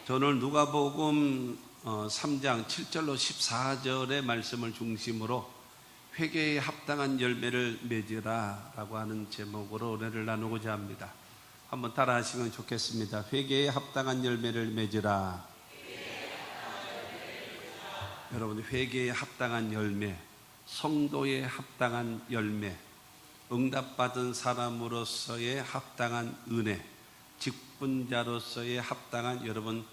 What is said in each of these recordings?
오늘 누가복음 3장 7절로 14절의 말씀을 중심으로 회개에 합당한 열매를 맺으라 라고 하는 제목으로 은혜를 나누고자 합니다. 한번 따라 하시면 좋겠습니다. 회개에 합당한 열매를 맺으라. 여러분, 회개에 합당한 열매, 성도에 합당한 열매, 응답받은 사람으로서의 합당한 은혜, 직분자로서의 합당한 여러분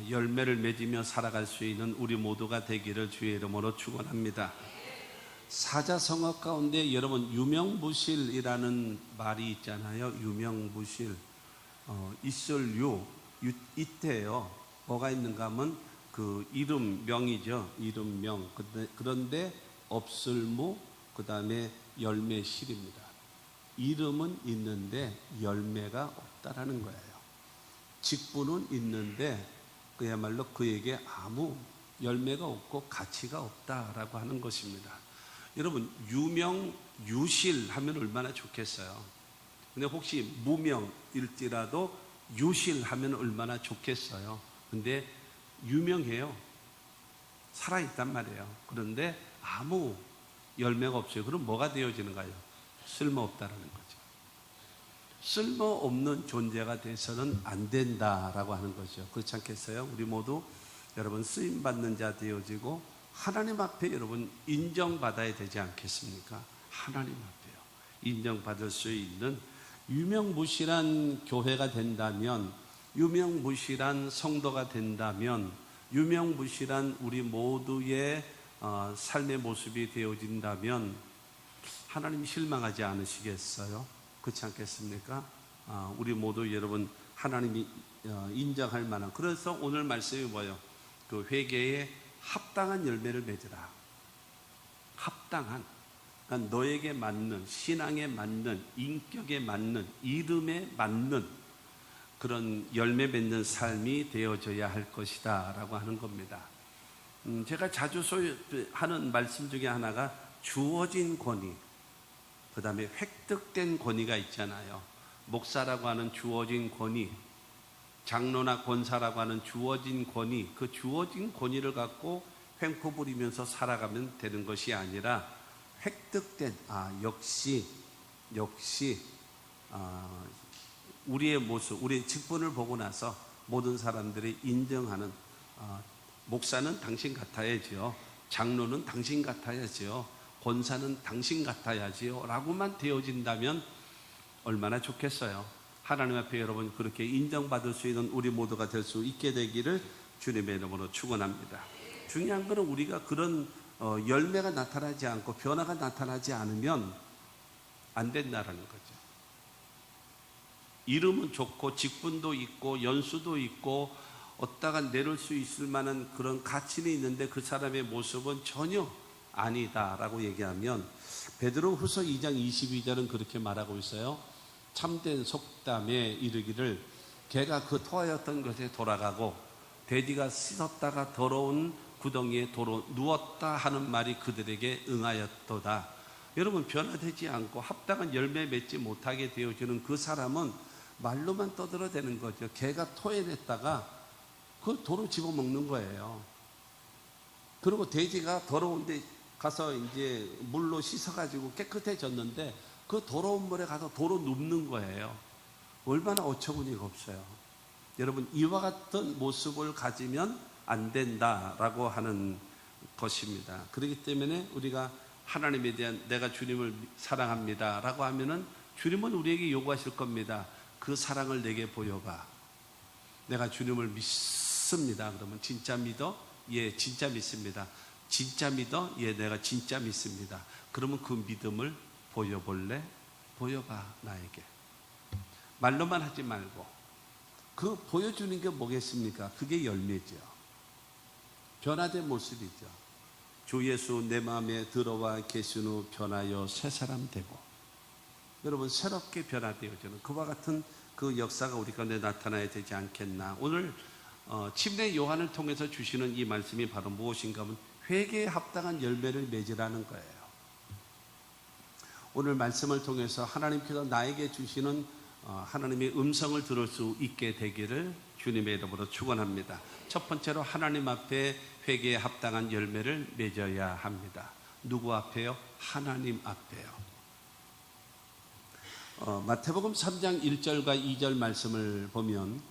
열매를 맺으며 살아갈 수 있는 우리 모두가 되기를 주의 이름으로 축원합니다. 사자성어 가운데 여러분 유명무실이라는 말이 있잖아요. 유명무실. 있을유 이때요. 뭐가 있는가 하면 그 이름 명이죠. 이름 명. 그런데 없을무, 그 다음에 열매실입니다. 이름은 있는데 열매가 없다라는 거예요. 직분은 있는데 그야말로 그에게 아무 열매가 없고 가치가 없다라고 하는 것입니다. 여러분, 유명, 유실 하면 얼마나 좋겠어요. 근데 혹시 무명일지라도 유실 하면 얼마나 좋겠어요. 근데 유명해요. 살아있단 말이에요. 그런데 아무 열매가 없어요. 그럼 뭐가 되어지는가요? 쓸모없다라는 거죠. 쓸모없는 존재가 돼서는 안 된다라고 하는 거죠. 그렇지 않겠어요? 우리 모두 여러분 쓰임받는 자 되어지고 하나님 앞에 여러분 인정받아야 되지 않겠습니까? 하나님 앞에요. 인정받을 수 있는 유명무실한 교회가 된다면, 유명무실한 성도가 된다면, 유명무실한 우리 모두의 삶의 모습이 되어진다면 하나님 실망하지 않으시겠어요? 그렇지 않겠습니까? 우리 모두 여러분 하나님이 인정할 만한, 그래서 오늘 말씀이 뭐예요? 그 회개에 합당한 열매를 맺으라. 합당한, 그러니까 너에게 맞는, 신앙에 맞는, 인격에 맞는, 이름에 맞는 그런 열매 맺는 삶이 되어져야 할 것이다 라고 하는 겁니다. 제가 자주 하는 말씀 중에 하나가 주어진 권위, 그 다음에 획득된 권위가 있잖아요. 목사라고 하는 주어진 권위, 장로나 권사라고 하는 주어진 권위, 그 주어진 권위를 갖고 횡포 부리면서 살아가면 되는 것이 아니라 획득된, 역시 우리의 모습, 우리의 직분을 보고 나서 모든 사람들이 인정하는, 목사는 당신 같아야지요, 장로는 당신 같아야지요, 권사는 당신 같아야지요 라고만 되어진다면 얼마나 좋겠어요. 하나님 앞에 여러분 그렇게 인정받을 수 있는 우리 모두가 될 수 있게 되기를 주님의 이름으로 축원합니다. 중요한 것은 우리가 그런 열매가 나타나지 않고 변화가 나타나지 않으면 안 된다라는 거죠. 이름은 좋고 직분도 있고 연수도 있고 얻다가 내릴 수 있을 만한 그런 가치는 있는데 그 사람의 모습은 전혀 아니다라고 얘기하면, 베드로후서 2장 22절은 그렇게 말하고 있어요. 참된 속담에 이르기를 개가 그 토하였던 것에 돌아가고 돼지가 씻었다가 더러운 구덩이에 누웠다 하는 말이 그들에게 응하였도다. 여러분, 변화되지 않고 합당한 열매 맺지 못하게 되어지는 그 사람은 말로만 떠들어대는 거죠. 개가 토해냈다가 그 도로 집어먹는 거예요. 그리고 돼지가 더러운데 가서 이제 물로 씻어가지고 깨끗해졌는데 그 더러운 물에 가서 도로 눕는 거예요. 얼마나 어처구니가 없어요. 여러분, 이와 같은 모습을 가지면 안 된다라고 하는 것입니다. 그렇기 때문에 우리가 하나님에 대한, 내가 주님을 사랑합니다 라고 하면은 주님은 우리에게 요구하실 겁니다. 그 사랑을 내게 보여봐. 내가 주님을 믿습니다. 그러면 진짜 믿어? 예, 진짜 믿습니다. 진짜 믿어? 예, 내가 진짜 믿습니다. 그러면 그 믿음을 보여볼래? 보여봐, 나에게. 말로만 하지 말고 그 보여주는 게 뭐겠습니까? 그게 열매죠. 변화된 모습이죠. 주 예수 내 마음에 들어와 계신 후 변하여 새 사람 되고, 여러분 새롭게 변화되어지는 그와 같은 그 역사가 우리 가운데 나타나야 되지 않겠나. 오늘 침례 요한을 통해서 주시는 이 말씀이 바로 무엇인가 하면 회개에 합당한 열매를 맺으라는 거예요. 오늘 말씀을 통해서 하나님께서 나에게 주시는 하나님의 음성을 들을 수 있게 되기를 주님의 이름으로 축원합니다. 첫 번째로 하나님 앞에 회개에 합당한 열매를 맺어야 합니다. 누구 앞에요? 하나님 앞에요. 마태복음 3장 1절과 2절 말씀을 보면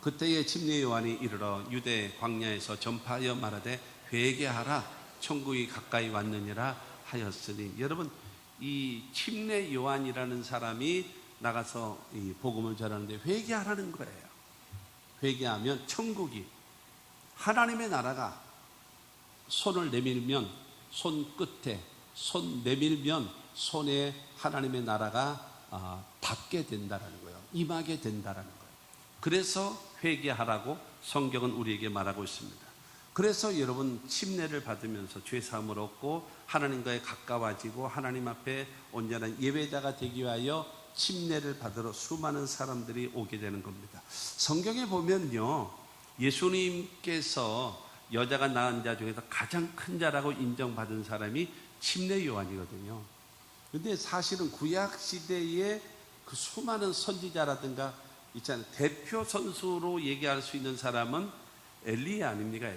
그때에 침례 요한이 이르러 유대 광야에서 전파하여 말하되 회개하라 천국이 가까이 왔느니라 하였으니, 여러분 이 침례 요한이라는 사람이 나가서 이 복음을 전하는데 회개하라는 거예요. 회개하면 천국이, 하나님의 나라가 손을 내밀면 손끝에, 손 내밀면 손에 하나님의 나라가 닿게 된다라는 거예요. 임하게 된다라는 거예요. 그래서 회개하라고 성경은 우리에게 말하고 있습니다. 그래서 여러분 침례를 받으면서 죄사함을 얻고 하나님과에 가까워지고 하나님 앞에 온전한 예배자가 되기 위하여 침례를 받으러 수많은 사람들이 오게 되는 겁니다. 성경에 보면요, 예수님께서 여자가 낳은 자 중에서 가장 큰 자라고 인정받은 사람이 침례 요한이거든요. 근데 사실은 구약 시대에 그 수많은 선지자라든가 있잖아요. 대표 선수로 얘기할 수 있는 사람은 엘리야 아닙니까?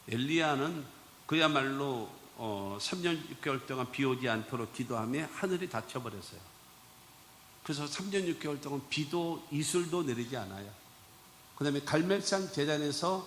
엘리야는 그야말로 3년 6개월 동안 비 오지 않도록 기도하며 하늘이 닫혀버렸어요. 그래서 3년 6개월 동안 비도 이슬도 내리지 않아요. 그 다음에 갈멜산 제단에서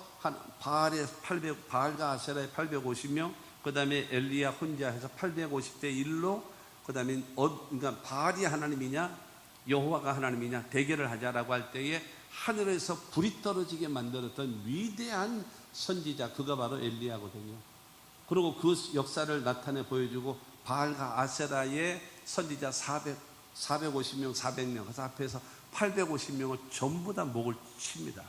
바알과 아세라에 850명, 그 다음에 엘리야 혼자 해서 850대 1로, 그 다음에 그러니까 바알이 하나님이냐 여호와가 하나님이냐 대결을 하자라고 할 때에 하늘에서 불이 떨어지게 만들었던 위대한 선지자, 그가 바로 엘리야거든요. 그리고 그 역사를 나타내 보여주고 바알과 아세라의 선지자 450명, 400명, 그래서 앞에서 850명을 전부 다 목을 칩니다.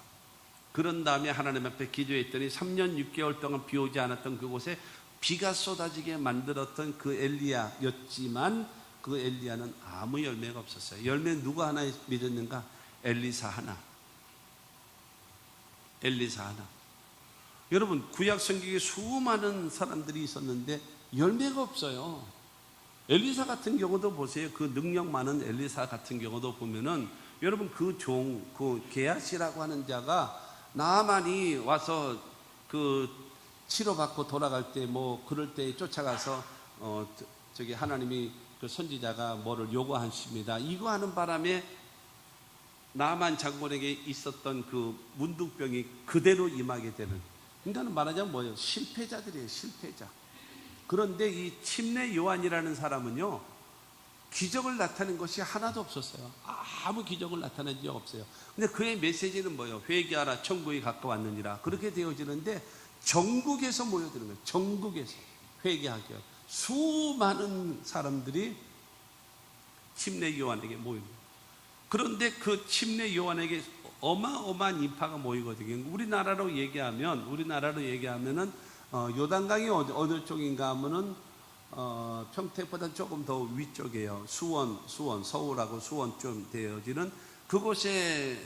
그런 다음에 하나님 앞에 기도했더니 3년 6개월 동안 비 오지 않았던 그곳에 비가 쏟아지게 만들었던 그 엘리야였지만 그 엘리야는 아무 열매가 없었어요. 열매는 누가 하나 믿었는가? 엘리사 하나. 여러분 구약 성경에 수많은 사람들이 있었는데 열매가 없어요. 엘리사 같은 경우도 보세요. 그 능력 많은 엘리사 같은 경우도 보면은 여러분 그 게하시라고 하는 자가 나아만이 와서 그 치료받고 돌아갈 때 뭐 그럴 때 쫓아가서 저기 하나님이 그 선지자가 뭐를 요구하십니다. 이거 하는 바람에 나아만 장군에게 있었던 그 문둥병이 그대로 임하게 되는, 그러니까 말하자면 뭐예요? 실패자들이에요. 실패자. 그런데 이 침례 요한이라는 사람은요, 기적을 나타낸 것이 하나도 없었어요. 아무 기적을 나타낸 적 없어요. 근데 그의 메시지는 뭐예요? 회개하라 천국이 가까웠느니라. 그렇게 되어지는데 전국에서 모여드는 거예요. 전국에서 회개하게 수많은 사람들이 침례 요한에게 모입니다. 그런데 그 침례 요한에게 어마어마한 인파가 모이거든요. 우리나라로 얘기하면은 요단강이 어느 쪽인가 하면은 평택보다 조금 더 위쪽이에요. 수원, 서울하고 수원 좀 되어지는 그곳에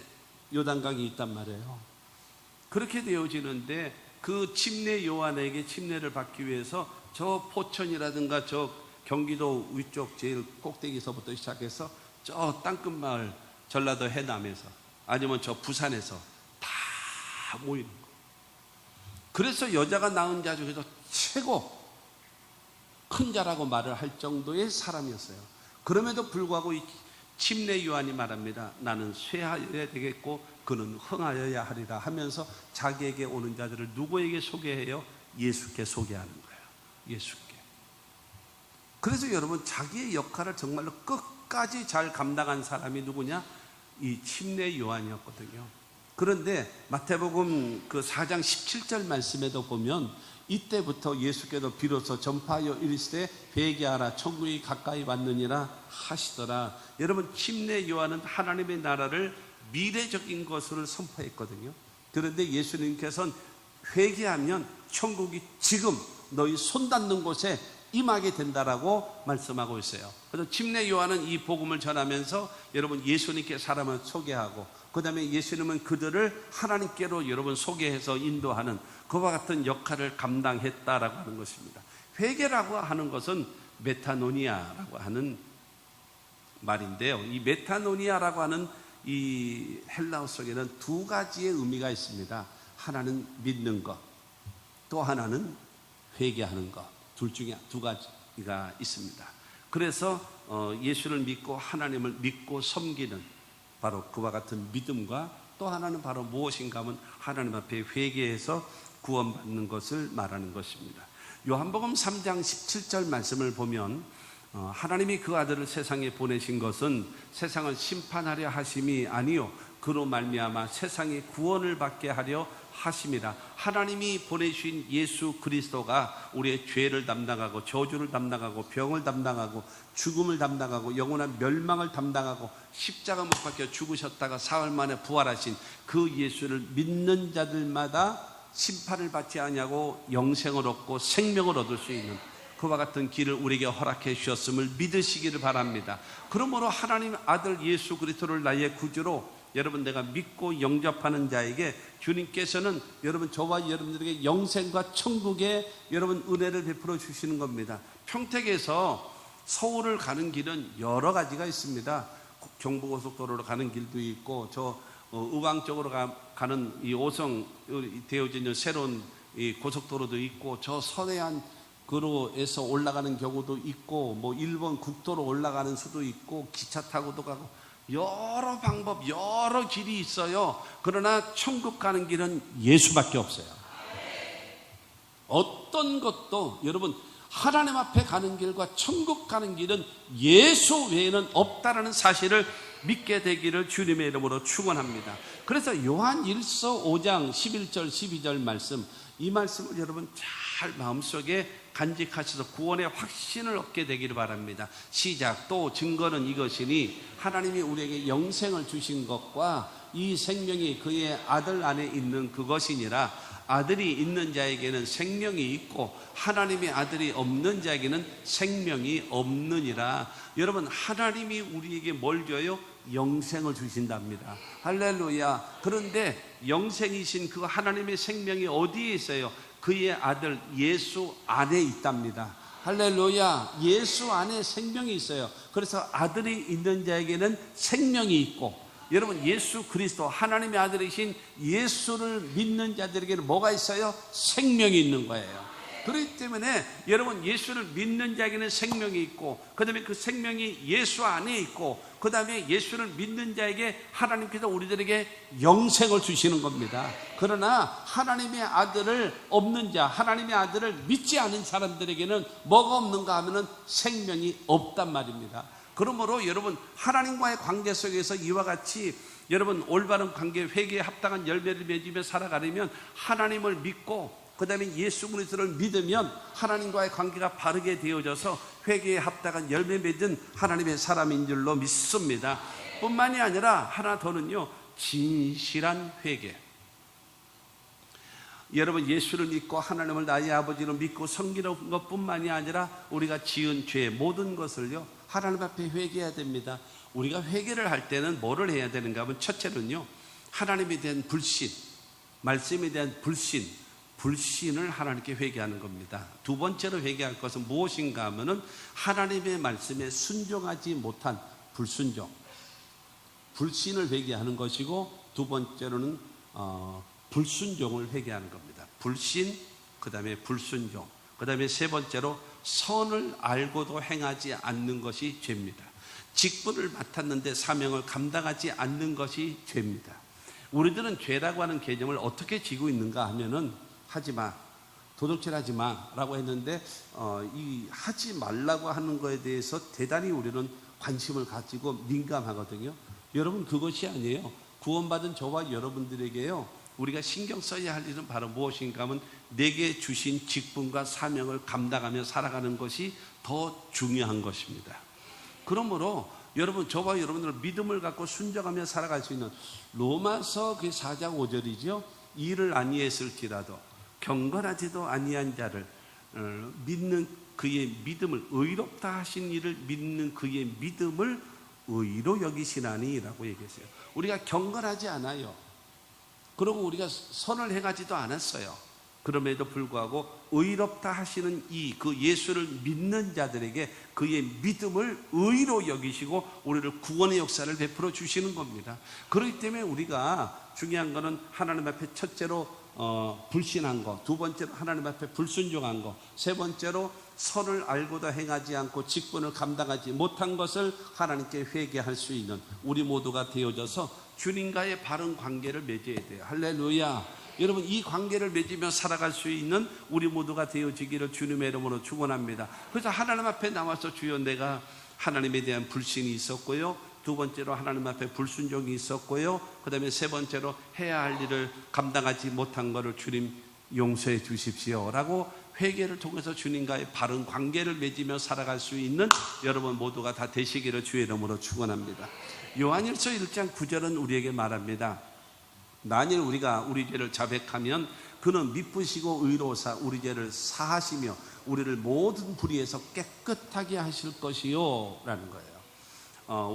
요단강이 있단 말이에요. 그렇게 되어지는데 그 침례 요한에게 침례를 받기 위해서 저 포천이라든가 저 경기도 위쪽 제일 꼭대기서부터 시작해서 저 땅끝마을 전라도 해남에서 아니면 저 부산에서 다 모이는 거예요. 그래서 여자가 낳은 자 중에서 최고 큰 자라고 말을 할 정도의 사람이었어요. 그럼에도 불구하고 이 침례 요한이 말합니다. 나는 쇠하여야 되겠고 그는 흥하여야 하리라 하면서 자기에게 오는 자들을 누구에게 소개해요? 예수께 소개하는 거예요. 예수께. 그래서 여러분 자기의 역할을 정말로 끝까지 잘 감당한 사람이 누구냐? 이 침례 요한이었거든요. 그런데 마태복음 그 4장 17절 말씀에도 보면 이때부터 예수께서 비로소 전파하여 이르시되 회개하라 천국이 가까이 왔느니라 하시더라. 여러분 침례 요한은 하나님의 나라를 미래적인 것을 선포했거든요. 그런데 예수님께서는 회개하면 천국이 지금 너희 손 닿는 곳에 임하게 된다라고 말씀하고 있어요. 그래서 침례 요한은 이 복음을 전하면서 여러분 예수님께 사람을 소개하고 그 다음에 예수님은 그들을 하나님께로 여러분 소개해서 인도하는 그와 같은 역할을 감당했다라고 하는 것입니다. 회개라고 하는 것은 메타노니아라고 하는 말인데요. 이 메타노니아라고 하는 이 헬라어 속에는 두 가지의 의미가 있습니다. 하나는 믿는 것, 또 하나는 회개하는 것. 둘 중에 두 가지가 있습니다. 그래서 예수를 믿고 하나님을 믿고 섬기는 바로 그와 같은 믿음과, 또 하나는 바로 무엇인가 하면 하나님 앞에 회개해서 구원받는 것을 말하는 것입니다. 요한복음 3장 17절 말씀을 보면 하나님이 그 아들을 세상에 보내신 것은 세상을 심판하려 하심이 아니요 그로 말미암아 세상이 구원을 받게 하려 하심이라. 하나님이 보내신 예수 그리스도가 우리의 죄를 담당하고 저주를 담당하고 병을 담당하고 죽음을 담당하고 영원한 멸망을 담당하고 십자가 못 박혀 죽으셨다가 사흘 만에 부활하신 그 예수를 믿는 자들마다 심판을 받지 아니하고 영생을 얻고 생명을 얻을 수 있는 그와 같은 길을 우리에게 허락해 주셨음을 믿으시기를 바랍니다. 그러므로 하나님 아들 예수 그리스도를 나의 구주로 여러분 내가 믿고 영접하는 자에게 주님께서는 여러분 저와 여러분들에게 영생과 천국의 여러분 은혜를 베풀어 주시는 겁니다. 평택에서 서울을 가는 길은 여러 가지가 있습니다. 경부고속도로로 가는 길도 있고 저 의왕 쪽으로 가는 이 오성 되어진 새로운 이 고속도로도 있고 저 서해안 그로에서 올라가는 경우도 있고 뭐 일본 국도로 올라가는 수도 있고 기차 타고도 가고 여러 방법 여러 길이 있어요. 그러나 천국 가는 길은 예수밖에 없어요. 어떤 것도 여러분 하나님 앞에 가는 길과 천국 가는 길은 예수 외에는 없다라는 사실을 믿게 되기를 주님의 이름으로 축원합니다. 그래서 요한 1서 5장 11절 12절 말씀, 이 말씀을 여러분 잘 마음속에 간직하셔서 구원의 확신을 얻게 되기를 바랍니다. 시작. 또 증거는 이것이니 하나님이 우리에게 영생을 주신 것과 이 생명이 그의 아들 안에 있는 그것이니라. 아들이 있는 자에게는 생명이 있고 하나님의 아들이 없는 자에게는 생명이 없느니라. 여러분 하나님이 우리에게 뭘 줘요? 영생을 주신답니다. 할렐루야. 그런데 영생이신 그 하나님의 생명이 어디에 있어요? 그의 아들 예수 안에 있답니다. 할렐루야. 예수 안에 생명이 있어요. 그래서 아들이 있는 자에게는 생명이 있고, 여러분 예수 그리스도 하나님의 아들이신 예수를 믿는 자들에게는 뭐가 있어요? 생명이 있는 거예요. 그렇기 때문에 여러분 예수를 믿는 자에게는 생명이 있고, 그 다음에 그 생명이 예수 안에 있고, 그 다음에 예수를 믿는 자에게 하나님께서 우리들에게 영생을 주시는 겁니다. 그러나 하나님의 아들을 없는 자, 하나님의 아들을 믿지 않은 사람들에게는 뭐가 없는가 하면은 생명이 없단 말입니다. 그러므로 여러분 하나님과의 관계 속에서 이와 같이 여러분 올바른 관계, 회개에 합당한 열매를 맺으며 살아가려면 하나님을 믿고 그 다음에 예수 그리스도를 믿으면 하나님과의 관계가 바르게 되어져서 회개에 합당한 열매 맺은 하나님의 사람인 줄로 믿습니다. 뿐만이 아니라 하나 더는요, 진실한 회개. 여러분 예수를 믿고 하나님을 나의 아버지로 믿고 섬기는 것뿐만이 아니라 우리가 지은 죄 모든 것을요 하나님 앞에 회개해야 됩니다. 우리가 회개를 할 때는 뭐를 해야 되는가 하면 첫째는요, 하나님에 대한 불신, 말씀에 대한 불신을 하나님께 회개하는 겁니다. 두 번째로 회개할 것은 무엇인가 하면은 하나님의 말씀에 순종하지 못한 불순종, 불신을 회개하는 것이고, 두 번째로는 불순종을 회개하는 겁니다. 불신, 그 다음에 불순종, 그 다음에 세 번째로 선을 알고도 행하지 않는 것이 죄입니다. 직분을 맡았는데 사명을 감당하지 않는 것이 죄입니다. 우리들은 죄라고 하는 개념을 어떻게 지고 있는가 하면은 하지마, 도둑질 하지마 라고 했는데 이 하지 말라고 하는 거에 대해서 대단히 우리는 관심을 가지고 민감하거든요. 여러분 그것이 아니에요. 구원받은 저와 여러분들에게요, 우리가 신경 써야 할 일은 바로 무엇인가 하면 내게 주신 직분과 사명을 감당하며 살아가는 것이 더 중요한 것입니다. 그러므로 여러분 저와 여러분들 믿음을 갖고 순종하며 살아갈 수 있는 로마서 4장 5절이죠. 이를 아니했을지라도 경건하지도 아니한 자를 믿는 그의 믿음을, 의롭다 하신 이를 믿는 그의 믿음을 의로 여기시나니 라고 얘기했어요. 우리가 경건하지 않아요. 그리고 우리가 선을 행하지도 않았어요. 그럼에도 불구하고 의롭다 하시는 그 예수를 믿는 자들에게 그의 믿음을 의로 여기시고 우리를 구원의 역사를 베풀어 주시는 겁니다. 그렇기 때문에 우리가 중요한 것은 하나님 앞에 첫째로 불신한 것, 두 번째로 하나님 앞에 불순종한 것, 세 번째로 선을 알고도 행하지 않고 직분을 감당하지 못한 것을 하나님께 회개할 수 있는 우리 모두가 되어져서 주님과의 바른 관계를 맺어야 돼요. 할렐루야. 여러분, 이 관계를 맺으며 살아갈 수 있는 우리 모두가 되어지기를 주님의 이름으로 축원합니다. 그래서 하나님 앞에 나와서 주여, 내가 하나님에 대한 불신이 있었고요, 두 번째로 하나님 앞에 불순종이 있었고요, 그 다음에 세 번째로 해야 할 일을 감당하지 못한 것을 주님 용서해 주십시오 라고 회개를 통해서 주님과의 바른 관계를 맺으며 살아갈 수 있는 여러분 모두가 다 되시기를 주의 이름으로 축원합니다. 요한일서 1장 9절은 우리에게 말합니다. 만일 우리가 우리 죄를 자백하면 그는 미쁘시고 의로우사 우리 죄를 사하시며 우리를 모든 불의에서 깨끗하게 하실 것이요 라는 거예요.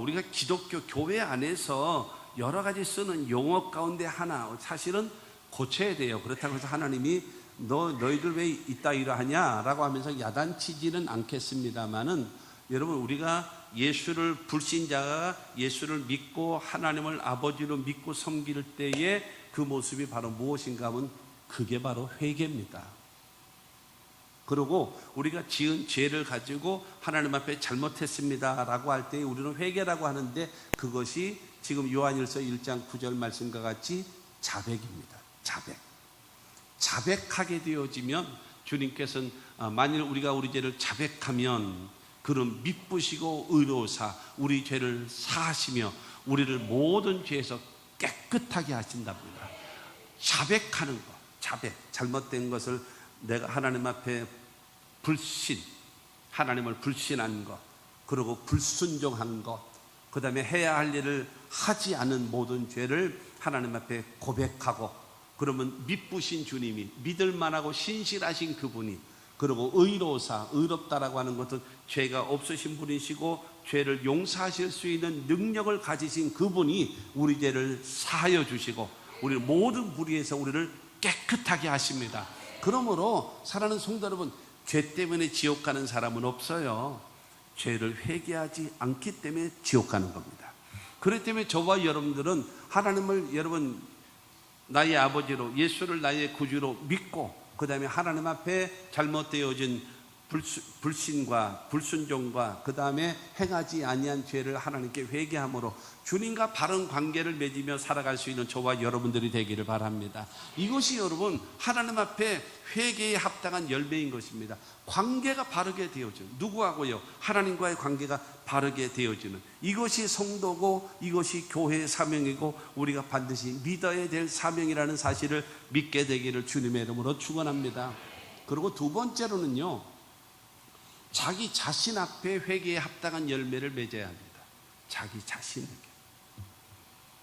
우리가 기독교 교회 안에서 여러 가지 쓰는 용어 가운데 하나 사실은 고쳐야 돼요. 그렇다고 해서 하나님이 너희들 왜 이따 이러하냐 라고 하면서 야단치지는 않겠습니다만은, 여러분, 우리가 예수를, 불신자가 예수를 믿고 하나님을 아버지로 믿고 섬길 때의 그 모습이 바로 무엇인가 하면 그게 바로 회개입니다. 그리고 우리가 지은 죄를 가지고 하나님 앞에 잘못했습니다 라고 할 때 우리는 회개라고 하는데, 그것이 지금 요한일서 1장 9절 말씀과 같이 자백입니다. 자백하게 되어지면 주님께서는 만일 우리가 우리 죄를 자백하면 그는 미쁘시고 의로우사 우리 죄를 사하시며 우리를 모든 죄에서 깨끗하게 하신답니다. 자백하는 것, 잘못된 것을 내가 하나님 앞에 하나님을 불신한 것, 그리고 불순종한 것, 그 다음에 해야 할 일을 하지 않은 모든 죄를 하나님 앞에 고백하고, 그러면 미쁘신 주님이, 믿을만하고 신실하신 그분이, 그리고 의롭다라고 하는 것은 죄가 없으신 분이시고 죄를 용서하실 수 있는 능력을 가지신 그분이 우리 죄를 사하여 주시고 우리 모든 불의에서 우리를 깨끗하게 하십니다. 그러므로 사랑하는 성도 여러분, 죄 때문에 지옥 가는 사람은 없어요. 죄를 회개하지 않기 때문에 지옥 가는 겁니다. 그렇기 때문에 저와 여러분들은 하나님을 나의 아버지로, 예수를 나의 구주로 믿고, 그 다음에 하나님 앞에 잘못되어진 불신과 불순종과 그 다음에 행하지 아니한 죄를 하나님께 회개함으로 주님과 바른 관계를 맺으며 살아갈 수 있는 저와 여러분들이 되기를 바랍니다. 이것이 여러분 하나님 앞에 회개에 합당한 열매인 것입니다. 관계가 바르게 되어지는, 누구하고요? 하나님과의 관계가 바르게 되어지는, 이것이 성도고 이것이 교회의 사명이고 우리가 반드시 믿어야 될 사명이라는 사실을 믿게 되기를 주님의 이름으로 축원합니다. 그리고 두 번째로는요, 자기 자신 앞에 회개에 합당한 열매를 맺어야 합니다.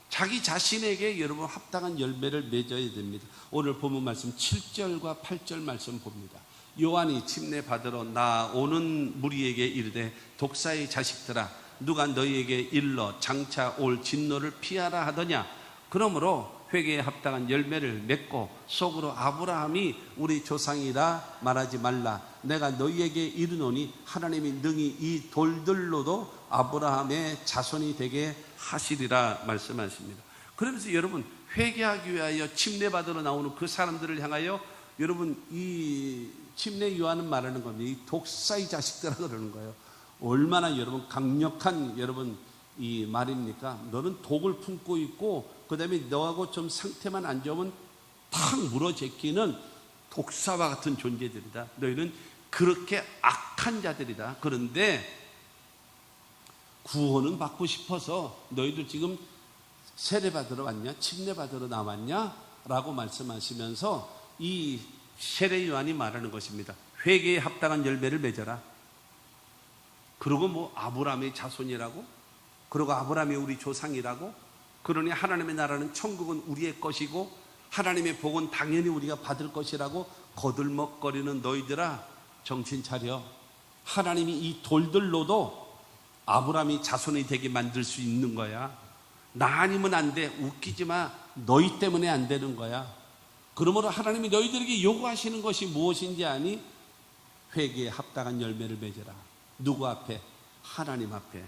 자기 자신에게 여러분 합당한 열매를 맺어야 됩니다. 오늘 본문 말씀 7절과 8절 말씀 봅니다. 요한이 침례 받으러 나오는 무리에게 이르되 독사의 자식들아, 누가 너희에게 일러 장차 올 진노를 피하라 하더냐. 그러므로 회개에 합당한 열매를 맺고 속으로 아브라함이 우리 조상이라 말하지 말라. 내가 너희에게 이르노니 하나님이 능히 이 돌들로도 아브라함의 자손이 되게 하시리라 말씀하십니다. 그러면서 여러분, 회개하기 위하여 침례 받으러 나오는 그 사람들을 향하여 여러분, 이 침례 요한은 말하는 겁니다. 이 독사의 자식들아 그러는 거예요. 얼마나 여러분 강력한 여러분 이 말입니까? 너는 독을 품고 있고 그 다음에 너하고 좀 상태만 안 좋으면 탁 물어제끼는 독사와 같은 존재들이다. 너희는 그렇게 악한 자들이다. 그런데 구원은 받고 싶어서 너희들 지금 세례 받으러 왔냐? 침례 받으러 나왔냐? 라고 말씀하시면서 이 세례 요한이 말하는 것입니다. 회개에 합당한 열매를 맺어라. 그리고 뭐 아브라함의 자손이라고? 그리고 아브라함이 우리 조상이라고? 그러니 하나님의 나라는 천국은 우리의 것이고 하나님의 복은 당연히 우리가 받을 것이라고 거들먹거리는 너희들아, 정신 차려. 하나님이 이 돌들로도 아브라함이 자손이 되게 만들 수 있는 거야. 나 아니면 안 돼. 웃기지 마. 너희 때문에 안 되는 거야. 그러므로 하나님이 너희들에게 요구하시는 것이 무엇인지 아니? 회개에 합당한 열매를 맺어라. 누구 앞에? 하나님 앞에.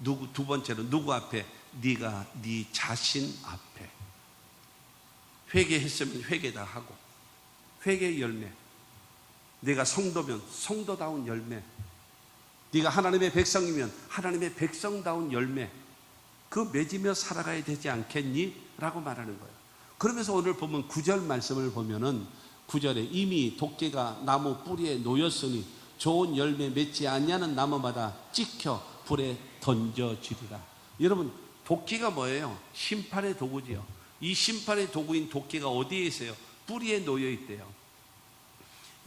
두 번째로 누구 앞에? 네가 네 자신 앞에. 회개했으면 회개다 하고, 회개의 열매. 네가 성도면 성도다운 열매, 네가 하나님의 백성이면 하나님의 백성다운 열매, 그 맺으며 살아가야 되지 않겠니? 라고 말하는 거예요. 그러면서 오늘 보면 9절 말씀을 보면은 9절에 이미 도끼가 나무 뿌리에 놓였으니 좋은 열매 맺지 아니하는 나무마다 찍혀 불에 던져지리라. 여러분, 도끼가 뭐예요? 심판의 도구지요. 이 심판의 도구인 도끼가 어디에 있어요? 뿌리에 놓여 있대요.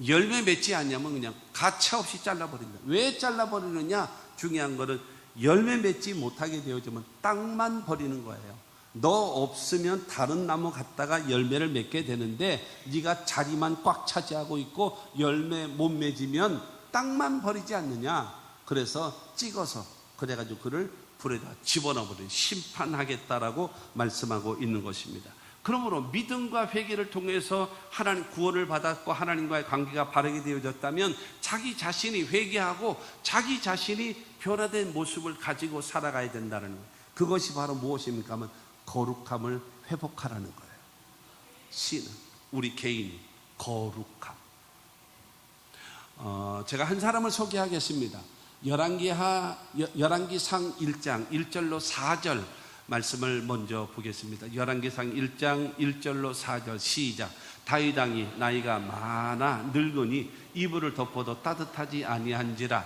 열매 맺지 않냐면 그냥 가차없이 잘라버린다. 왜 잘라버리느냐? 중요한 거는 열매 맺지 못하게 되어지면 땅만 버리는 거예요. 너 없으면 다른 나무 갖다가 열매를 맺게 되는데 네가 자리만 꽉 차지하고 있고 열매 못 맺으면 땅만 버리지 않느냐. 그래서 찍어서 그래가지고 그를 불에다 집어넣어버리는, 심판하겠다라고 말씀하고 있는 것입니다. 그러므로 믿음과 회개를 통해서 하나님 구원을 받았고 하나님과의 관계가 바르게 되어졌다면 자기 자신이 회개하고 자기 자신이 변화된 모습을 가지고 살아가야 된다는 거예요. 그것이 바로 무엇입니까 하면 거룩함을 회복하라는 거예요. 신은, 우리 개인이 거룩함. 제가 한 사람을 소개하겠습니다. 열왕기상 1장 1절로 4절 말씀을 먼저 보겠습니다. 열왕기상 1장 1절로 4절 시작. 다윗 왕이 나이가 많아 늙으니 이불을 덮어도 따뜻하지 아니한지라.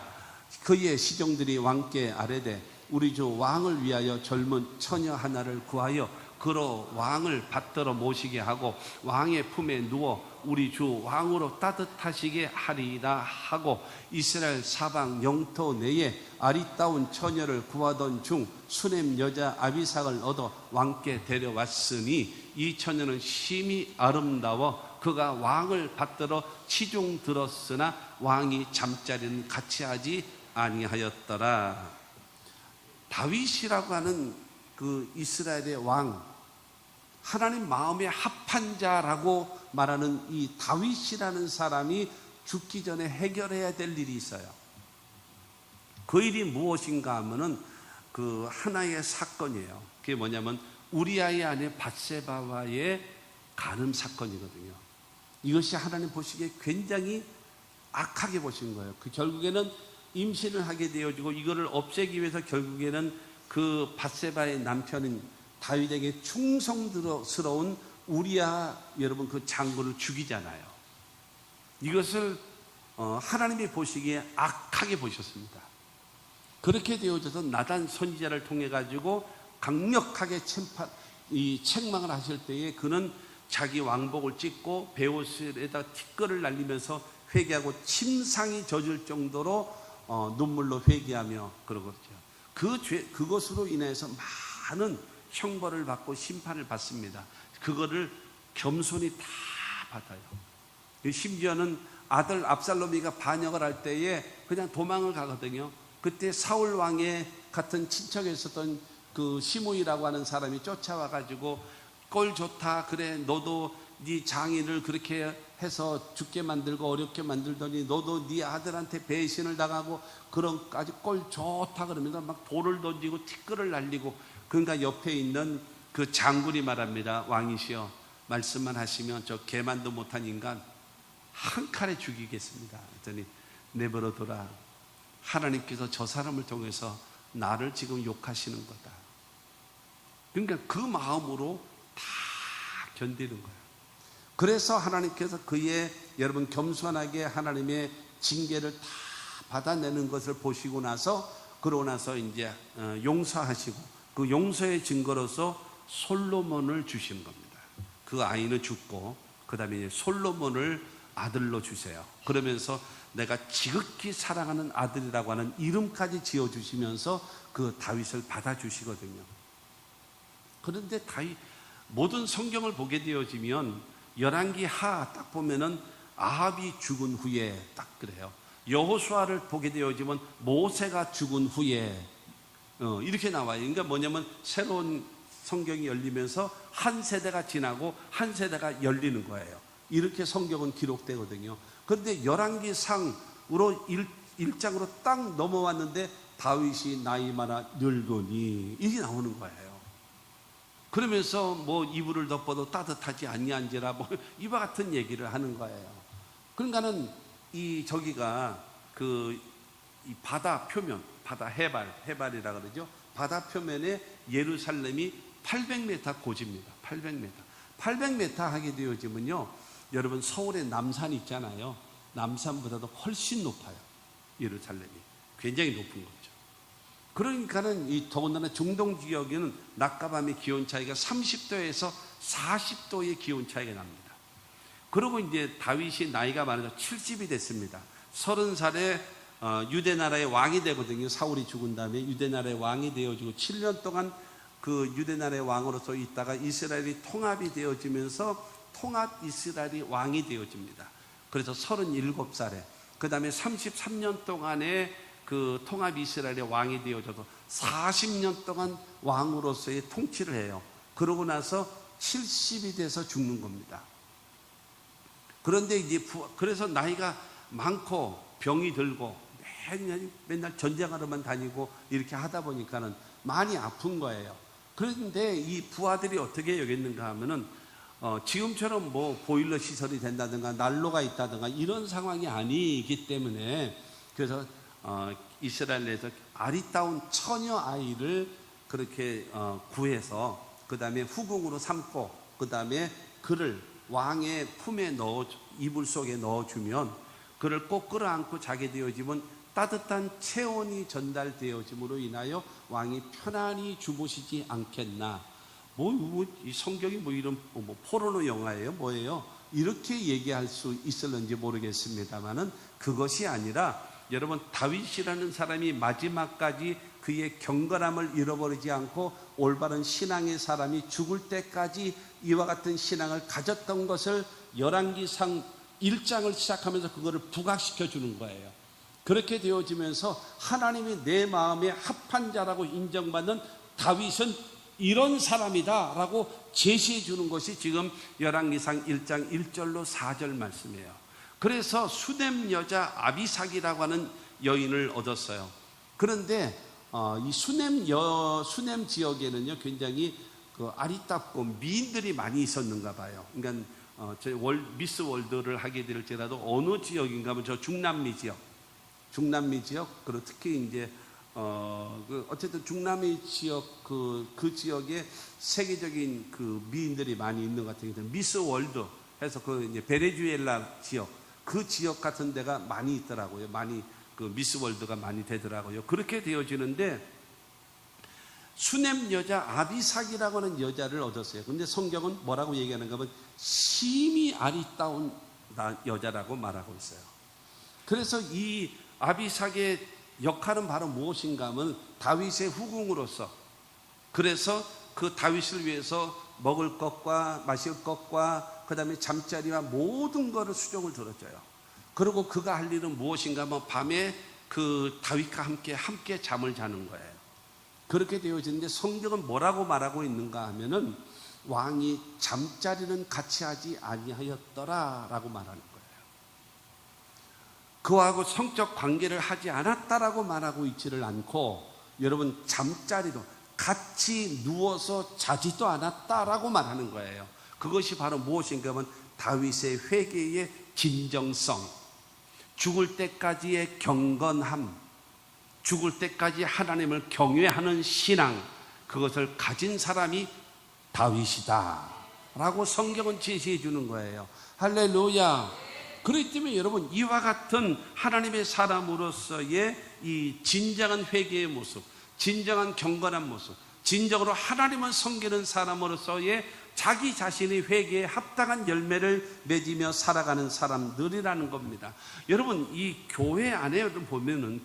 그의 시종들이 왕께 아뢰되 우리 주 왕을 위하여 젊은 처녀 하나를 구하여 그로 왕을 받들어 모시게 하고 왕의 품에 누워 우리 주 왕으로 따뜻하시게 하리이다 하고 이스라엘 사방 영토 내에 아리따운 처녀를 구하던 중 수넴 여자 아비삭을 얻어 왕께 데려왔으니 이 처녀는 심히 아름다워 그가 왕을 받들어 치중 들었으나 왕이 잠자리는 같이 하지 아니하였더라. 다윗이라고 하는 그 이스라엘의 왕, 하나님 마음에 합한 자라고 말하는 이 다윗이라는 사람이 죽기 전에 해결해야 될 일이 있어요. 그 일이 무엇인가 하면은 그 하나의 사건이에요. 그게 뭐냐면 우리아의 아내 밧세바와의 간음 사건이거든요. 이것이 하나님 보시기에 굉장히 악하게 보신 거예요. 그 결국에는 임신을 하게 되어지고 이거를 없애기 위해서 결국에는 그 밧세바의 남편인 다윗에게 충성스러운 우리아 여러분 그 장군을 죽이잖아요. 이것을 하나님이 보시기에 악하게 보셨습니다. 그렇게 되어져서 나단 선지자를 통해 가지고 강력하게 책망을 하실 때에 그는 자기 왕복을 찢고 베옷에다 티끌을 날리면서 회개하고 침상이 젖을 정도로 눈물로 회개하며 그러거든요. 그것으로 인해서 많은 형벌을 받고 심판을 받습니다. 그거를 겸손히 다 받아요. 심지어는 아들 압살롬이가 반역을 할 때에 그냥 도망을 가거든요. 그때 사울 왕의 같은 친척에 있었던 그 시므이라고 하는 사람이 쫓아와 가지고 꼴 좋다, 그래 너도 네 장인을 그렇게 해서 죽게 만들고 어렵게 만들더니 너도 네 아들한테 배신을 당하고 그런까지 꼴 좋다 그러면서 막 돌을 던지고 티끌을 날리고, 그러니까 옆에 있는 그 장군이 말합니다. 왕이시여, 말씀만 하시면 저 개만도 못한 인간 한 칼에 죽이겠습니다. 그랬더니 내버려둬라. 하나님께서 저 사람을 통해서 나를 지금 욕하시는 거다. 그러니까 그 마음으로 다 견디는 거예요. 그래서 하나님께서 그의 여러분 겸손하게 하나님의 징계를 다 받아내는 것을 보시고 나서 그러고 나서 이제 용서하시고 그 용서의 증거로서 솔로몬을 주시는 겁니다. 그 아이는 죽고 그 다음에 솔로몬을 아들로 주세요. 그러면서 내가 지극히 사랑하는 아들이라고 하는 이름까지 지어주시면서 그 다윗을 받아주시거든요. 그런데 다윗 모든 성경을 보게 되어지면 열왕기 하 딱 보면은 아합이 죽은 후에 딱 그래요. 여호수아를 보게 되어지면 모세가 죽은 후에 이렇게 나와요. 그러니까 뭐냐면 성경이 열리면서 한 세대가 지나고 한 세대가 열리는 거예요. 이렇게 성경은 기록되거든요. 그런데 열왕기상으로 1장으로 딱 넘어왔는데 다윗이 나이 많아 늙으니 이게 나오는 거예요. 그러면서 뭐 이불을 덮어도 따뜻하지 아니한지라 뭐 이와 같은 얘기를 하는 거예요. 그러니까는 이 저기가 이 바다 표면, 바다 해발이라 그러죠. 바다 표면에 예루살렘이 800m 고지입니다. 800m 하게 되어지면요, 여러분 서울의 남산 있잖아요. 남산보다도 훨씬 높아요. 예루살렘이 굉장히 높은 거죠. 그러니까는 이 더군다나 중동 지역에는 낮과 밤의 기온 차이가 30도에서 40도의 기온 차이가 납니다. 그리고 이제 다윗이 나이가 많아서 70이 됐습니다. 30살에 유대 나라의 왕이 되거든요. 사울이 죽은 다음에 유대 나라의 왕이 되어지고 7년 동안 그 유대 나라의 왕으로서 있다가 이스라엘이 통합이 되어지면서 통합 이스라엘이 왕이 되어집니다. 그래서 37살에 그 다음에 33년 동안에 그 통합 이스라엘의 왕이 되어져서 40년 동안 왕으로서의 통치를 해요. 그러고 나서 70이 돼서 죽는 겁니다. 그런데 이제 그래서 나이가 많고 병이 들고 맨날 전쟁하러만 다니고 이렇게 하다 보니까는 많이 아픈 거예요. 그런데 이 부하들이 어떻게 여겼는가 하면은 지금처럼 뭐 보일러 시설이 된다든가 난로가 있다든가 이런 상황이 아니기 때문에 그래서 이스라엘 내에서 아리따운 처녀 아이를 그렇게 구해서 그 다음에 후궁으로 삼고 그 다음에 그를 왕의 품에 이불 속에 넣어주면 그를 꼭 끌어안고 자게 되어지면 따뜻한 체온이 전달되어짐으로 인하여 왕이 편안히 주무시지 않겠나. 이 성경이 뭐 이런 뭐 포르노 영화예요? 뭐예요? 이렇게 얘기할 수 있을는지 모르겠습니다만은 그것이 아니라 여러분 다윗이라는 사람이 마지막까지 그의 경건함을 잃어버리지 않고 올바른 신앙의 사람이 죽을 때까지 이와 같은 신앙을 가졌던 것을 열왕기상 1장을 시작하면서 그거를 부각시켜 주는 거예요. 그렇게 되어지면서 하나님이 내 마음에 합한 자라고 인정받는 다윗은 이런 사람이다 라고 제시해 주는 것이 지금 열왕기상 1장 1절로 4절 말씀이에요. 그래서 수넴 여자 아비삭이라고 하는 여인을 얻었어요. 그런데 이 수넴 지역에는요 굉장히 그 아리따고 미인들이 많이 있었는가 봐요. 그러니까 미스 월드를 하게 될지라도 어느 지역인가 하면 저 중남미 지역 그리고 특히 이제 어쨌든 중남미 지역 그 지역에 세계적인 그 미인들이 많이 있는 것 같아요. 미스 월드 해서 그 이제 베네수엘라 지역 그 지역 같은 데가 많이 있더라고요. 많이 그 미스 월드가 많이 되더라고요. 그렇게 되어지는데 수넴 여자 아비삭이라고 하는 여자를 얻었어요. 근데 성경은 뭐라고 얘기하는가 하면 심히 아리따운 여자라고 말하고 있어요. 그래서 이 아비삭의 역할은 바로 무엇인가 하면 다윗의 후궁으로서 그래서 그 다윗을 위해서 먹을 것과 마실 것과 그 다음에 잠자리와 모든 것을 수종을 들어줘요. 그리고 그가 할 일은 무엇인가 하면 밤에 그 다윗과 함께 잠을 자는 거예요. 그렇게 되어지는데 성경은 뭐라고 말하고 있는가 하면은 왕이 잠자리는 같이 하지 아니하였더라 라고 말하는 거예요. 그와하고 성적 관계를 하지 않았다라고 말하고 있지를 않고 여러분 잠자리도 같이 누워서 자지도 않았다라고 말하는 거예요. 그것이 바로 무엇인가 하면 다윗의 회개의 진정성, 죽을 때까지의 경건함, 죽을 때까지 하나님을 경외하는 신앙, 그것을 가진 사람이 다윗이다 라고 성경은 제시해 주는 거예요. 할렐루야. 그렇기 때문에 여러분 이와 같은 하나님의 사람으로서의 이 진정한 회개의 모습, 진정한 경건한 모습, 진정으로 하나님을 섬기는 사람으로서의 자기 자신의 회개에 합당한 열매를 맺으며 살아가는 사람들이라는 겁니다. 여러분 이 교회 안에 보면은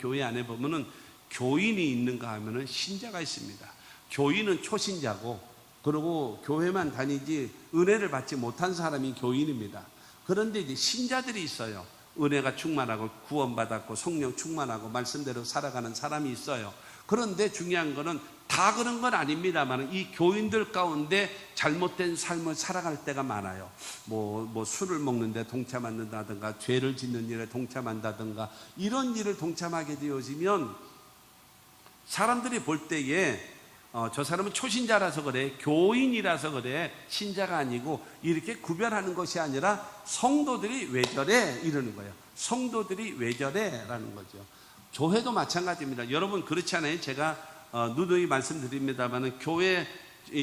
교인이 있는가 하면은 신자가 있습니다. 교인은 초신자고 그리고 교회만 다니지 은혜를 받지 못한 사람이 교인입니다. 그런데 이제 신자들이 있어요. 은혜가 충만하고 구원받았고 성령 충만하고 말씀대로 살아가는 사람이 있어요. 그런데 중요한 거는 다 그런 건 아닙니다만 이 교인들 가운데 잘못된 삶을 살아갈 때가 많아요. 뭐 술을 먹는데 동참한다든가 죄를 짓는 일에 동참한다든가 이런 일을 동참하게 되어지면 사람들이 볼 때에 저 사람은 초신자라서 그래, 교인이라서 그래, 신자가 아니고 이렇게 구별하는 것이 아니라 성도들이 왜 저래? 이러는 거예요. 성도들이 왜 저래? 라는 거죠. 교회도 마찬가지입니다. 여러분 그렇지 않아요? 제가 누누이 말씀드립니다만 교회